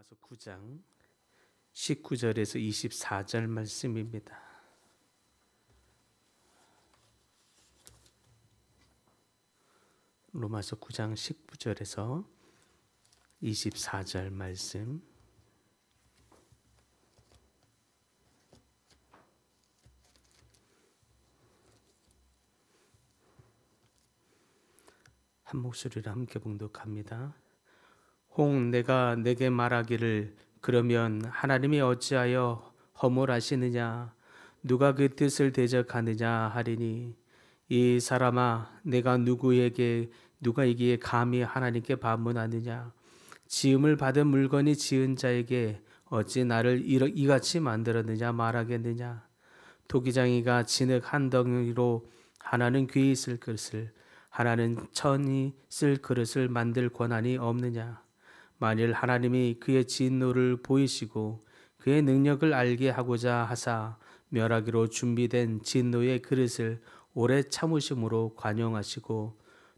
로마서 9장 19절에서 24절 말씀입니다. 로마서 9장 19절에서 24절 말씀. 한 목소리로 함께 봉독합니다. 혹 내가 내게 말하기를 그러면 하나님이 어찌하여 허물하시느냐 누가 그 뜻을 대적하느냐 하리니 이 사람아 내가 누구에게 감히 하나님께 반문하느냐 지음을 받은 물건이 지은 자에게 어찌 나를 이같이 만들었느냐 말하겠느냐 토기장이가 진흙 한 덩이로 하나는 귀히 쓸 그릇을 하나는 천이 쓸 그릇을 만들 권한이 없느냐 만일 하나님이 그의 진노를 보이시고 그의 능력을 알게 하고자 하사 멸하기로 준비된 진노의 그릇을 오래 참으심으로 관용하시고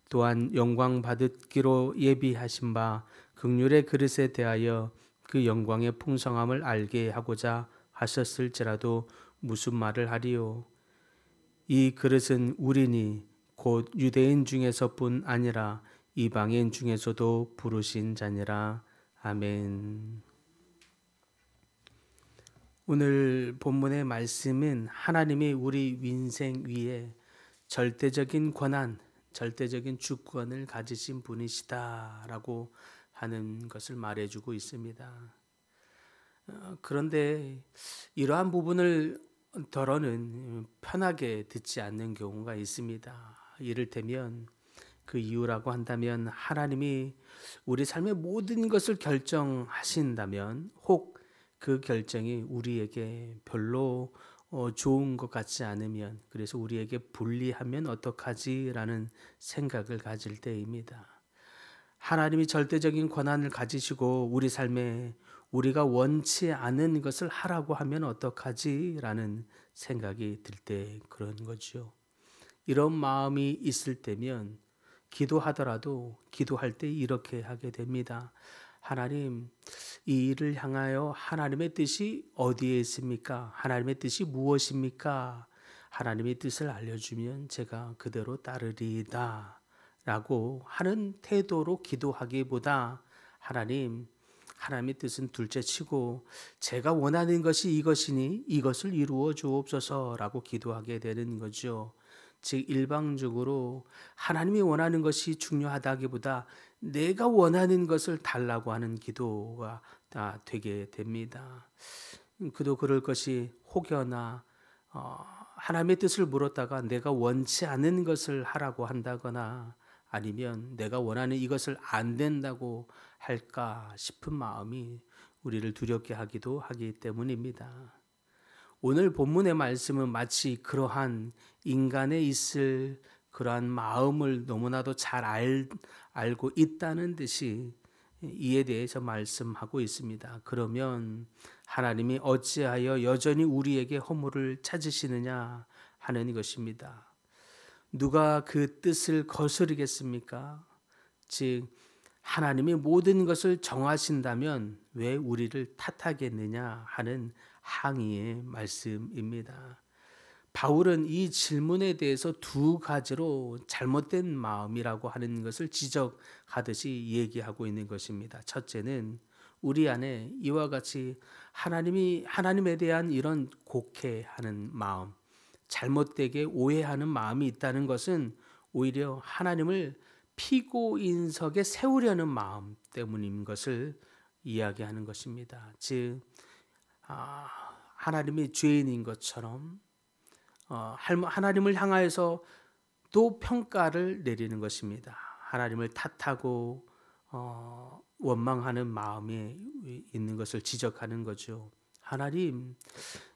또한 영광 받기로 예비하신 바 긍휼의 그릇에 대하여 그 영광의 풍성함을 알게 하고자 하셨을지라도 무슨 말을 하리요 이 그릇은 우리니 곧 유대인 중에서뿐 아니라 이방인 중에서도 부르신 자니라. 아멘. 오늘 본문의 말씀은 하나님이 우리 인생 위에 절대적인 권한, 절대적인 주권을 가지신 분이시다라고 하는 것을 말해주고 있습니다. 그런데 이러한 부분을 더러는 편하게 듣지 않는 경우가 있습니다. 이를테면 그 이유라고 한다면 하나님이 우리 삶의 모든 것을 결정하신다면 혹 그 결정이 우리에게 별로 좋은 것 같지 않으면 그래서 우리에게 불리하면 어떡하지라는 생각을 가질 때입니다. 하나님이 절대적인 권한을 가지시고 우리 삶에 우리가 원치 않은 것을 하라고 하면 어떡하지라는 생각이 들 때 그런 거죠. 이런 마음이 있을 때면 기도하더라도 기도할 때 이렇게 하게 됩니다. 하나님, 이 일을 향하여 하나님의 뜻이 어디에 있습니까? 하나님의 뜻이 무엇입니까? 하나님의 뜻을 알려주면 제가 그대로 따르리이다 라고 하는 태도로 기도하기보다 하나님의 뜻은 둘째치고 제가 원하는 것이 이것이니 이것을 이루어 주옵소서라고 기도하게 되는 거죠. 즉 일방적으로 하나님이 원하는 것이 중요하다기보다 내가 원하는 것을 달라고 하는 기도가 되게 됩니다. 그도 그럴 것이 혹여나 하나님의 뜻을 물었다가 내가 원치 않은 것을 하라고 한다거나 아니면 내가 원하는 이것을 안 된다고 할까 싶은 마음이 우리를 두렵게 하기도 하기 때문입니다. 오늘 본문의 말씀은 마치 그러한 인간에 있을 그러한 마음을 너무나도 잘 알고 있다는 듯이 이에 대해서 말씀하고 있습니다. 그러면 하나님이 어찌하여 여전히 우리에게 허물을 찾으시느냐 하는 것입니다. 누가 그 뜻을 거스르겠습니까? 즉 하나님이 모든 것을 정하신다면 왜 우리를 탓하겠느냐 하는 항의의 말씀입니다. 바울은 이 질문에 대해서 두 가지로 잘못된 마음이라고 하는 것을 지적하듯이 얘기하고 있는 것입니다. 첫째는 우리 안에 이와 같이 하나님에 대한 이런 곡해하는 마음, 잘못되게 오해하는 마음이 있다는 것은 오히려 하나님을 피고인석에 세우려는 마음 때문인 것을 이야기하는 것입니다. 즉 하나님이 죄인인 것처럼 하나님을 향하여서 또 평가를 내리는 것입니다. 하나님을 탓하고 원망하는 마음이 있는 것을 지적하는 거죠. 하나님,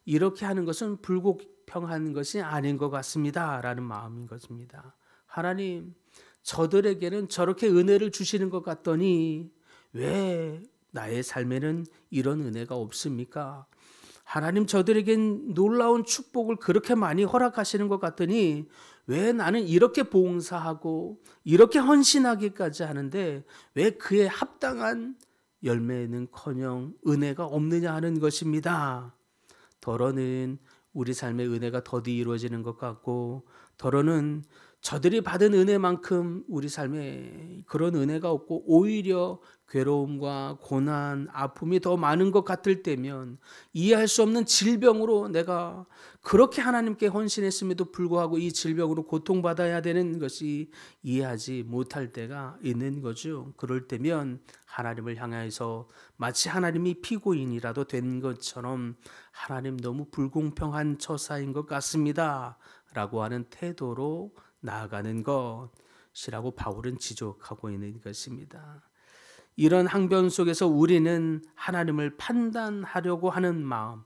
이렇게 하는 것은 불공평한 것이 아닌 것 같습니다 라는 마음인 것입니다. 하나님, 저들에게는 저렇게 은혜를 주시는 것 같더니 왜 나의 삶에는 이런 은혜가 없습니까? 하나님, 저들에겐 놀라운 축복을 그렇게 많이 허락하시는 것 같더니 왜 나는 이렇게 봉사하고 이렇게 헌신하기까지 하는데 왜 그에 합당한 열매는커녕 은혜가 없느냐 하는 것입니다. 더러는 우리 삶의 은혜가 더디 이루어지는 것 같고, 더러는 저들이 받은 은혜만큼 우리 삶에 그런 은혜가 없고 오히려 괴로움과 고난, 아픔이 더 많은 것 같을 때면 이해할 수 없는 질병으로 내가 그렇게 하나님께 헌신했음에도 불구하고 이 질병으로 고통받아야 되는 것이 이해하지 못할 때가 있는 거죠. 그럴 때면 하나님을 향해서 마치 하나님이 피고인이라도 된 것처럼 하나님 너무 불공평한 처사인 것 같습니다 라고 하는 태도로 나아가는 것이라고 바울은 지적하고 있는 것입니다. 이런 항변 속에서 우리는 하나님을 판단하려고 하는 마음,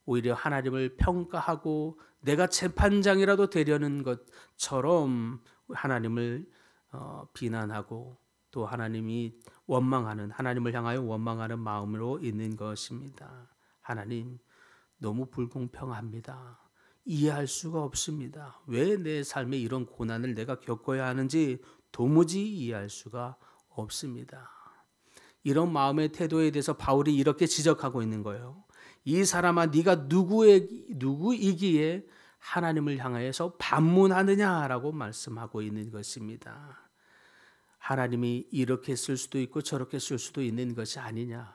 오히려 하나님을 평가하고 내가 재판장이라도 되려는 것처럼 하나님을 비난하고 또 하나님을 향하여 원망하는 마음으로 있는 것입니다. 하나님, 너무 불공평합니다. 이해할 수가 없습니다. 왜 내 삶에 이런 고난을 내가 겪어야 하는지 도무지 이해할 수가 없습니다. 이런 마음의 태도에 대해서 바울이 이렇게 지적하고 있는 거예요. 이 사람아, 네가 누구이기에 하나님을 향해서 반문하느냐라고 말씀하고 있는 것입니다. 하나님이 이렇게 쓸 수도 있고 저렇게 쓸 수도 있는 것이 아니냐.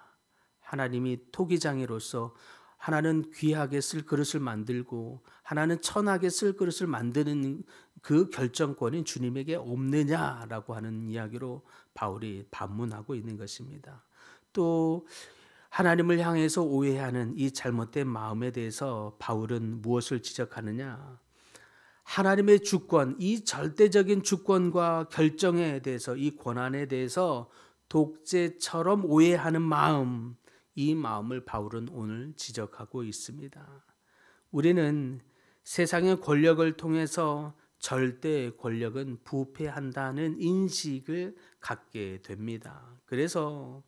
하나님이 토기장애로서 하나는 귀하게 쓸 그릇을 만들고 하나는 천하게 쓸 그릇을 만드는 그 결정권이 주님에게 없느냐라고 하는 이야기로 바울이 반문하고 있는 것입니다. 또 하나님을 향해서 오해하는 이 잘못된 마음에 대해서 바울은 무엇을 지적하느냐? 하나님의 주권, 이 절대적인 주권과 결정에 대해서, 이 권한에 대해서 독재처럼 오해하는 마음, 이 마음을 바울은 오늘 지적하고 있습니다. 우리는 세상의 권력을 통해서 절대 권력은 부패한다는 인식을 갖게 됩니다. 그래서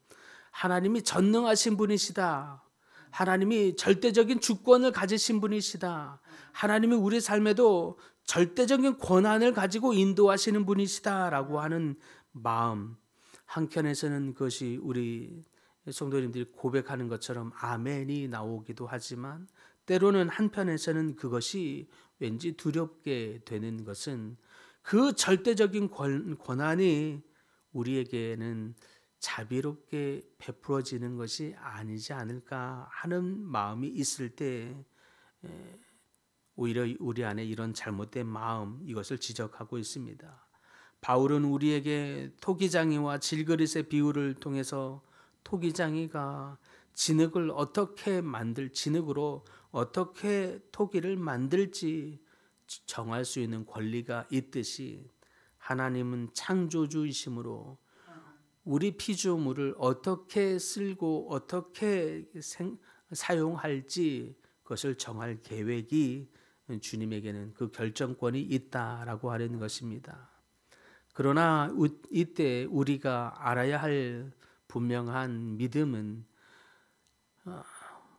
하나님이 전능하신 분이시다. 하나님이 절대적인 주권을 가지신 분이시다. 하나님이 우리 삶에도 절대적인 권한을 가지고 인도하시는 분이시다라고 하는 마음, 한켠에서는 그것이 우리 성도님들이 고백하는 것처럼 아멘이 나오기도 하지만 때로는 한편에서는 그것이 왠지 두렵게 되는 것은 그 절대적인 권한이 우리에게는 자비롭게 베풀어지는 것이 아니지 않을까 하는 마음이 있을 때 오히려 우리 안에 이런 잘못된 마음, 이것을 지적하고 있습니다. 바울은 우리에게 토기장이와 질그릇의 비유를 통해서 토기장이가 진흙으로 어떻게 토기를 만들지 정할 수 있는 권리가 있듯이 하나님은 창조주이심으로 우리 피조물을 어떻게 쓸고 어떻게 사용할지 그것을 정할 계획이 주님에게는 그 결정권이 있다라고 하는 것입니다. 그러나 이때 우리가 알아야 할 분명한 믿음은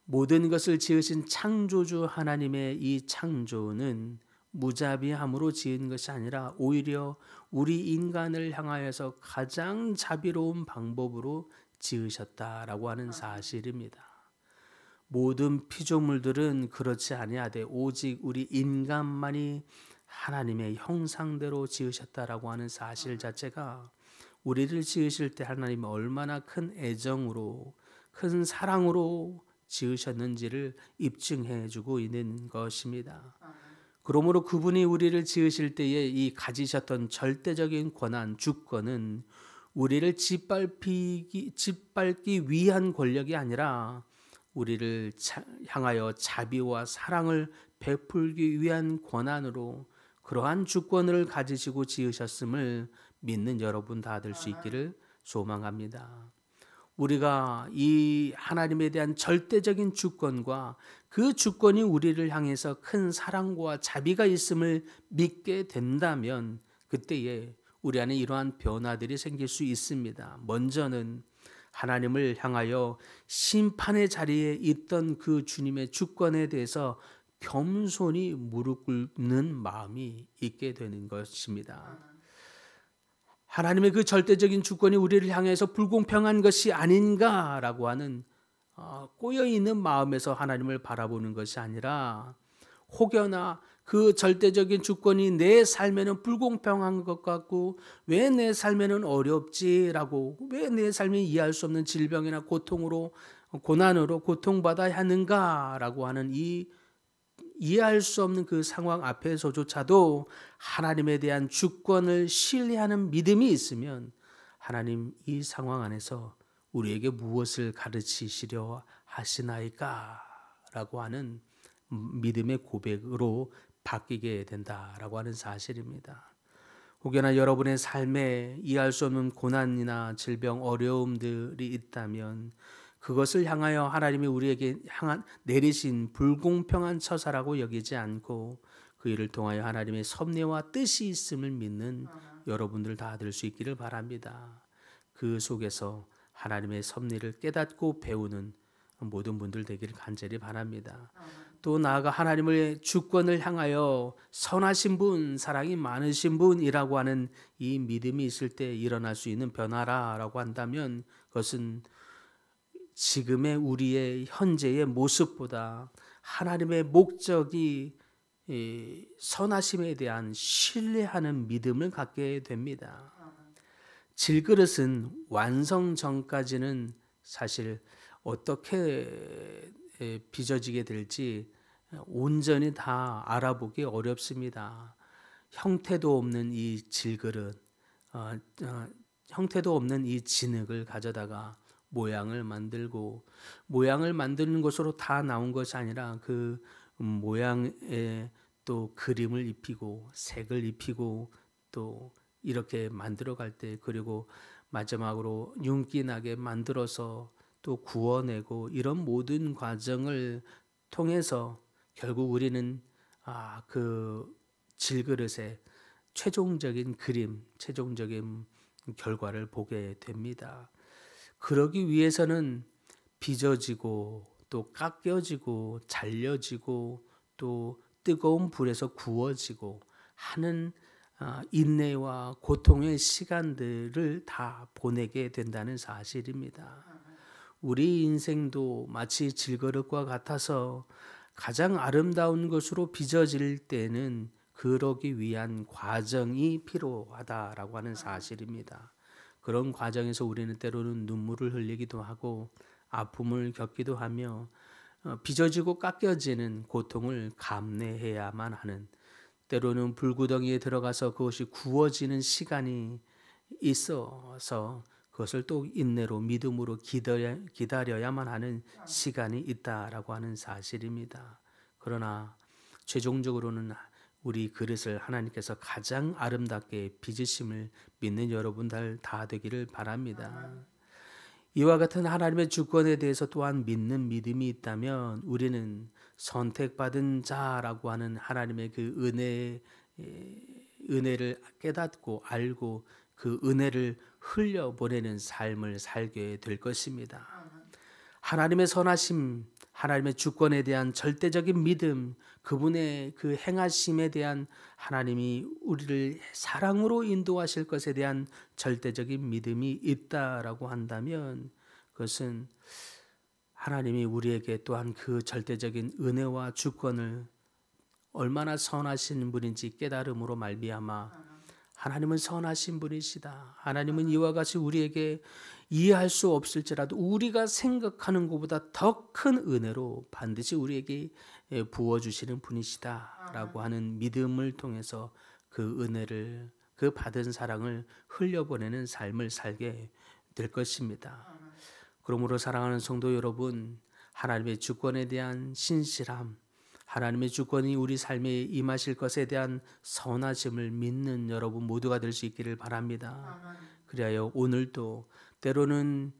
모든 것을 지으신 창조주 하나님의 이 창조는 무자비함으로 지은 것이 아니라 오히려 우리 인간을 향하여서 가장 자비로운 방법으로 지으셨다라고 하는 사실입니다. 모든 피조물들은 그렇지 아니하되 오직 우리 인간만이 하나님의 형상대로 지으셨다라고 하는 사실 자체가 우리를 지으실 때 하나님이 얼마나 큰 애정으로 큰 사랑으로 지으셨는지를 입증해 주고 있는 것입니다. 그러므로 그분이 우리를 지으실 때에 이 가지셨던 절대적인 권한, 주권은 우리를 짓밟기 위한 권력이 아니라 우리를 향하여 자비와 사랑을 베풀기 위한 권한으로 그러한 주권을 가지시고 지으셨음을 믿는 여러분 다 될 수 있기를 소망합니다. 우리가 이 하나님에 대한 절대적인 주권과 그 주권이 우리를 향해서 큰 사랑과 자비가 있음을 믿게 된다면 그때에 우리 안에 이러한 변화들이 생길 수 있습니다. 먼저는 하나님을 향하여 심판의 자리에 있던 그 주님의 주권에 대해서 겸손히 무릎 꿇는 마음이 있게 되는 것입니다. 하나님의 그 절대적인 주권이 우리를 향해서 불공평한 것이 아닌가라고 하는 꼬여있는 마음에서 하나님을 바라보는 것이 아니라 혹여나 그 절대적인 주권이 내 삶에는 불공평한 것 같고 왜 내 삶에는 어렵지라고 왜 내 삶이 이해할 수 없는 질병이나 고난으로 고통받아야 하는가라고 하는 이 이해할 수 없는 그 상황 앞에서조차도 하나님에 대한 주권을 신뢰하는 믿음이 있으면 하나님 이 상황 안에서 우리에게 무엇을 가르치시려 하시나이까? 라고 하는 믿음의 고백으로 바뀌게 된다라고 하는 사실입니다. 혹여나 여러분의 삶에 이해할 수 없는 고난이나 질병, 어려움들이 있다면 그것을 향하여 하나님이 우리에게 내리신 불공평한 처사라고 여기지 않고 그 일을 통하여 하나님의 섭리와 뜻이 있음을 믿는 여러분들 다 될 수 있기를 바랍니다. 그 속에서 하나님의 섭리를 깨닫고 배우는 모든 분들 되기를 간절히 바랍니다. 또 나아가 하나님의 주권을 향하여 선하신 분, 사랑이 많으신 분이라고 하는 이 믿음이 있을 때 일어날 수 있는 변화라고 한다면 그것은 지금의 우리의 현재의 모습보다 하나님의 목적이 선하심에 대한 신뢰하는 믿음을 갖게 됩니다. 질그릇은 완성 전까지는 사실 어떻게 빚어지게 될지 온전히 다 알아보기 어렵습니다. 형태도 없는 이 질그릇, 형태도 없는 이 진흙을 가져다가 모양을 만들고 모양을 만드는 것으로 다 나온 것이 아니라 그 모양에 또 그림을 입히고 색을 입히고 또 이렇게 만들어 갈 때 그리고 마지막으로 윤기 나게 만들어서 또 구워내고 이런 모든 과정을 통해서 결국 우리는 그 질그릇의 최종적인 그림, 최종적인 결과를 보게 됩니다. 그러기 위해서는 빚어지고 또 깎여지고 잘려지고 또 뜨거운 불에서 구워지고 하는 인내와 고통의 시간들을 다 보내게 된다는 사실입니다. 우리 인생도 마치 질그릇과 같아서 가장 아름다운 것으로 빚어질 때는 그러기 위한 과정이 필요하다라고 하는 사실입니다. 그런 과정에서 우리는 때로는 눈물을 흘리기도 하고 아픔을 겪기도 하며 빚어지고 깎여지는 고통을 감내해야만 하는 때로는 불구덩이에 들어가서 그것이 구워지는 시간이 있어서 그것을 또 인내로 믿음으로 기다려야만 하는 시간이 있다라고 하는 사실입니다. 그러나 최종적으로는 우리 그릇을 하나님께서 가장 아름답게 빚으심을 믿는 여러분들 다 되기를 바랍니다. 이와 같은 하나님의 주권에 대해서 또한 믿는 믿음이 있다면 우리는 선택받은 자라고 하는 하나님의 그 은혜를 깨닫고 알고 그 은혜를 흘려보내는 삶을 살게 될 것입니다. 하나님의 선하심, 하나님의 주권에 대한 절대적인 믿음, 그분의 그 행하심에 대한 하나님이 우리를 사랑으로 인도하실 것에 대한 절대적인 믿음이 있다라고 한다면 그것은 하나님이 우리에게 또한 그 절대적인 은혜와 주권을 얼마나 선하신 분인지 깨달음으로 말미암아 하나님은 선하신 분이시다. 하나님은 이와 같이 우리에게 이해할 수 없을지라도 우리가 생각하는 것보다 더 큰 은혜로 반드시 우리에게 부어주시는 분이시다라고 하는 믿음을 통해서 그 은혜를 그 받은 사랑을 흘려보내는 삶을 살게 될 것입니다. 그러므로 사랑하는 성도 여러분, 하나님의 주권에 대한 신실함, 하나님의 주권이 우리 삶에 임하실 것에 대한 선하심을 믿는 여러분 모두가 될 수 있기를 바랍니다. 그리하여 오늘도 때로는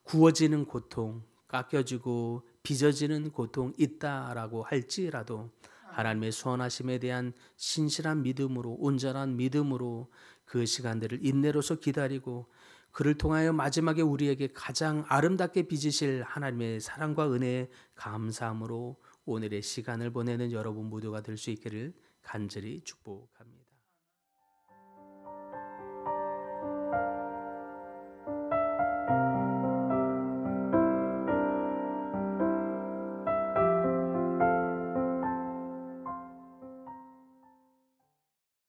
구워지는 고통, 깎여지고 빚어지는 고통 있다라고 할지라도 하나님의 선하심에 대한 신실한 믿음으로 온전한 믿음으로 그 시간들을 인내로서 기다리고 그를 통하여 마지막에 우리에게 가장 아름답게 빚으실 하나님의 사랑과 은혜에 감사함으로 오늘의 시간을 보내는 여러분 모두가 될 수 있기를 간절히 축복합니다.